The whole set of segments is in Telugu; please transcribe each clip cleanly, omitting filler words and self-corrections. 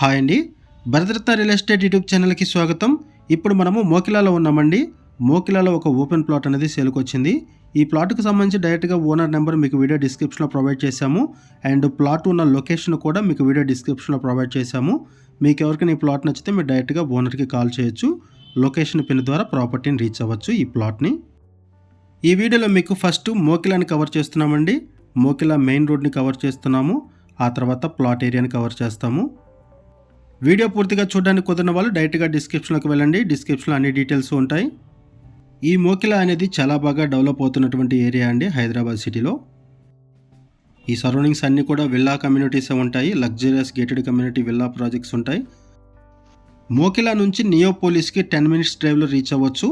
హాయ్ అండి, భరతరత్న రియల్ ఎస్టేట్ యూట్యూబ్ ఛానల్కి స్వాగతం. ఇప్పుడు మనము మోకిలాలో ఉన్నామండి. మోకిలాలో ఒక ఓపెన్ ప్లాట్ అనేది సేల్కి వచ్చింది. ఈ ప్లాట్కి సంబంధించి డైరెక్ట్గా ఓనర్ నెంబర్ మీకు వీడియో డిస్క్రిప్షన్లో ప్రొవైడ్ చేశాము. అండ్ ప్లాట్ ఉన్న లొకేషన్ కూడా మీకు వీడియో డిస్క్రిప్షన్లో ప్రొవైడ్ చేశాము. మీకు ఎవరికైనా ఈ ప్లాట్ నచ్చితే మీరు డైరెక్ట్గా ఓనర్కి కాల్ చేయొచ్చు. లొకేషన్ పిన్ ద్వారా ప్రాపర్టీని రీచ్ అవ్వచ్చు ఈ ప్లాట్ని. ఈ వీడియోలో మీకు ఫస్ట్ మోకిలాని కవర్ చేస్తున్నామండి. మోకిలా మెయిన్ రోడ్ని కవర్ చేస్తున్నాము. ఆ తర్వాత ప్లాట్ ఏరియాని కవర్ చేస్తాము. వీడియో పూర్తిగా చూడడానికి కుదిరిన వాళ్ళు డైరెక్ట్గా డిస్క్రిప్షన్లోకి వెళ్ళండి. డిస్క్రిప్షన్లో అన్ని డీటెయిల్స్ ఉంటాయి. ఈ మోకిలా అనేది చాలా బాగా డెవలప్ అవుతున్నటువంటి ఏరియా అండి హైదరాబాద్ సిటీలో. ఈ సరౌండింగ్స్ అన్నీ కూడా విల్లా కమ్యూనిటీసే ఉంటాయి. Luxurious gated community villa projects ఉంటాయి. మోకిలా నుంచి నియోపోలిస్కి 10 మినిట్స్ డ్రైవ్లో రీచ్ అవ్వచ్చు.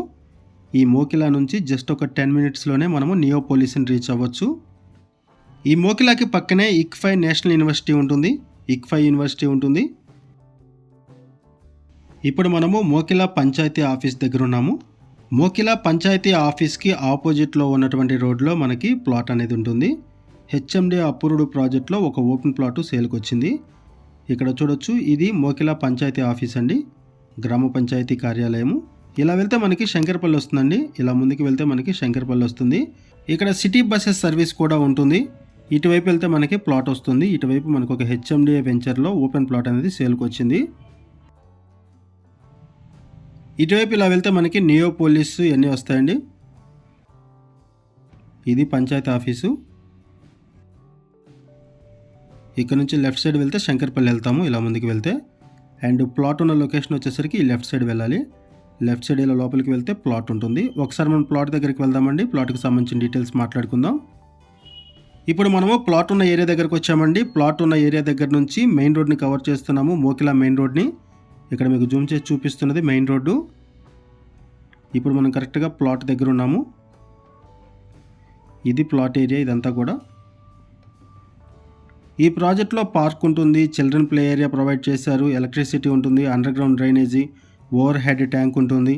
ఈ మోకిలా నుంచి జస్ట్ ఒక 10 మినిట్స్లోనే మనము నియోపోలిస్ని రీచ్ అవ్వచ్చు. ఈ మోకిలాకి పక్కనే ఇక్ఫై నేషనల్ యూనివర్సిటీ ఉంటుంది. ఇక్ఫై యూనివర్సిటీ ఉంటుంది. ఇప్పుడు మనము మోకిలా పంచాయతీ ఆఫీస్ దగ్గర ఉన్నాము. మోకిలా పంచాయతీ ఆఫీస్కి ఆపోజిట్లో ఉన్నటువంటి రోడ్లో మనకి ప్లాట్ అనేది ఉంటుంది. హెచ్ఎండి అప్రూవ్డ్ ప్రాజెక్ట్లో ఒక ఓపెన్ ప్లాట్ సేల్కి వచ్చింది. ఇక్కడ చూడొచ్చు, ఇది మోకిలా పంచాయతీ ఆఫీస్ అండి, గ్రామ పంచాయతీ కార్యాలయము. ఇలా వెళ్తే మనకి శంకరపల్లి వస్తుందండి. ఇలా ముందుకు వెళ్తే మనకి శంకరపల్లి వస్తుంది. ఇక్కడ సిటీ బస్సెస్ సర్వీస్ కూడా ఉంటుంది. ఇటువైపు వెళ్తే మనకి ప్లాట్ వస్తుంది. ఇటువైపు మనకు ఒక హెచ్ఎండిఏ వెంచర్లో ఓపెన్ ప్లాట్ అనేది సేల్కి వచ్చింది. ఇటువైపు ఇలా వెళ్తే మనకి నియోపోలిస్ ఇవన్నీ వస్తాయండి. ఇది పంచాయతీ ఆఫీసు. ఇక్కడ నుంచి లెఫ్ట్ సైడ్ వెళ్తే శంకర్పల్లి వెళ్తాము ఇలా ముందుకు వెళ్తే. అండ్ ప్లాట్ ఉన్న లొకేషన్ వచ్చేసరికి లెఫ్ట్ సైడ్ వెళ్ళాలి. లెఫ్ట్ సైడ్ ఇలా లోపలికి వెళ్తే ప్లాట్ ఉంటుంది. ఒకసారి మనం ప్లాట్ దగ్గరికి వెళ్దామండి. ప్లాట్కి సంబంధించిన డీటెయిల్స్ మాట్లాడుకుందాం. ఇప్పుడు మనము ప్లాట్ ఉన్న ఏరియా దగ్గరకు వచ్చామండి. ప్లాట్ ఉన్న ఏరియా దగ్గర నుంచి మెయిన్ రోడ్ని కవర్ చేస్తున్నాము. మోకిలా మెయిన్ రోడ్ని ఇక్కడ మీకు జూమ్ చేసి చూపిస్తున్నది మెయిన్ రోడ్డు. ఇప్పుడు మనం కరెక్ట్గా ప్లాట్ దగ్గర ఉన్నాము. ఇది ప్లాట్ ఏరియా ఇదంతా కూడా. ఈ ప్రాజెక్ట్లో పార్క్ ఉంటుంది, చిల్డ్రన్ ప్లే ఏరియా ప్రొవైడ్ చేశారు, ఎలక్ట్రిసిటీ ఉంటుంది, under ground drainage, over head tank ఉంటుంది.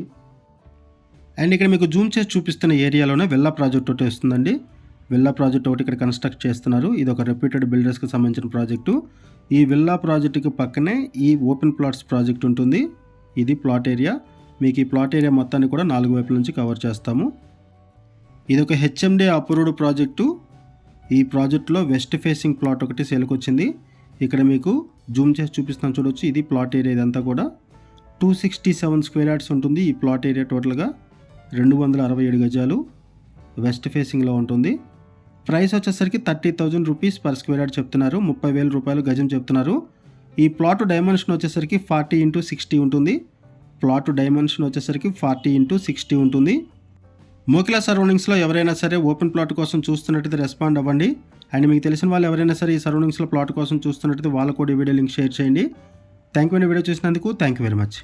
అండ్ ఇక్కడ మీకు జూమ్ చేసి చూపిస్తున్న ఏరియాలోనే విల్లా ప్రాజెక్ట్ ఒకటి వస్తుందండి. విల్లా ప్రాజెక్ట్ ఒకటి ఇక్కడ కన్స్ట్రక్ట్ చేస్తున్నారు. ఇది ఒక రెప్యూటెడ్ బిల్డర్స్కి సంబంధించిన ప్రాజెక్టు. ఈ విల్లా ప్రాజెక్టుకి పక్కనే ఈ ఓపెన్ ప్లాట్స్ ప్రాజెక్ట్ ఉంటుంది. ఇది ప్లాట్ ఏరియా. మీకు ఈ ప్లాట్ ఏరియా మొత్తాన్ని కూడా 4 వైపుల నుంచి కవర్ చేస్తాము. ఇది ఒక హెచ్ఎండి అప్రూవ్డ్ ప్రాజెక్టు. ఈ ప్రాజెక్టులో వెస్ట్ ఫేసింగ్ ప్లాట్ ఒకటి సేల్కి వచ్చింది. ఇక్కడ మీకు జూమ్ చేసి చూపిస్తాను చూడొచ్చు. ఇది ప్లాట్ ఏరియా. ఇదంతా కూడా 267 స్క్వేర్ యార్డ్స్ ఉంటుంది. ఈ ప్లాట్ ఏరియా టోటల్గా 267 గజాలు వెస్ట్ ఫేసింగ్లో ఉంటుంది. ప్రైస్ వచ్చేసరికి 30,000 రూపీస్ పర్ స్క్వేర్ యార్డ్ చెప్తున్నారు. 30,000 రూపాయలు గజం చెప్తున్నారు. ఈ ప్లాట్ డైమెన్షన్ వచ్చేసరికి 40x60 ఉంటుంది. ప్లాట్ డైమెన్షన్ వచ్చేసరికి 40x60 ఉంటుంది. మోకిలా సరౌండింగ్స్లో ఎవరైనా సరే ఓపెన్ ప్లాట్ కోసం చూస్తున్నట్టయితే రెస్పాండ్ అవ్వండి. అండ్ మీకు తెలిసిన వాళ్ళు ఎవరైనా సరే ఈ సరౌండింగ్స్లో ప్లాట్ కోసం చూస్తున్నట్టయితే వాళ్ళకు కూడా ఈ వీడియో లింక్ షేర్ చేయండి. థ్యాంక్ యూ అండి వీడియో చూసినందుకు. Thank you very much.